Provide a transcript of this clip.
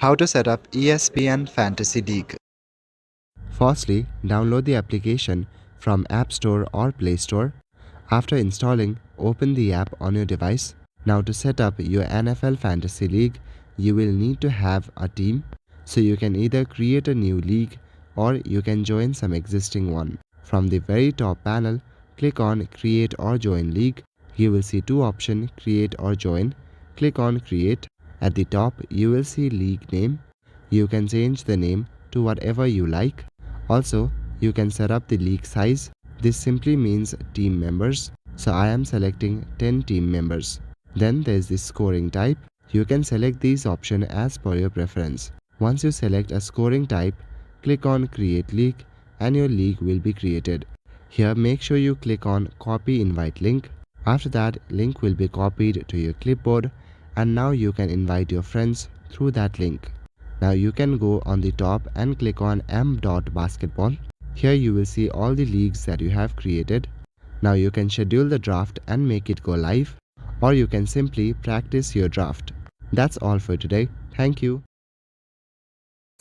How to set up ESPN Fantasy League. Firstly, download the application from App Store or Play Store. After installing, open the app on your device. Now to set up your NFL Fantasy League, you will need to have a team. So you can either create a new league or you can join some existing one. From the very top panel, click on Create or Join League. You will see two options, Create or Join. Click on Create. At the top, you will see League name. You can change the name to whatever you like. Also, you can set up the league size. This simply means team members. So I am selecting 10 team members. Then there's the scoring type. You can select these options as per your preference. Once you select a scoring type, click on Create League and your league will be created. Here make sure you click on Copy Invite Link. After that, link will be copied to your clipboard and now you can invite your friends through that link. Now you can go on the top and click on m.basketball. Here you will see all the leagues that you have created. Now you can schedule the draft and make it go live, or you can simply practice your draft. That's all for today. Thank you.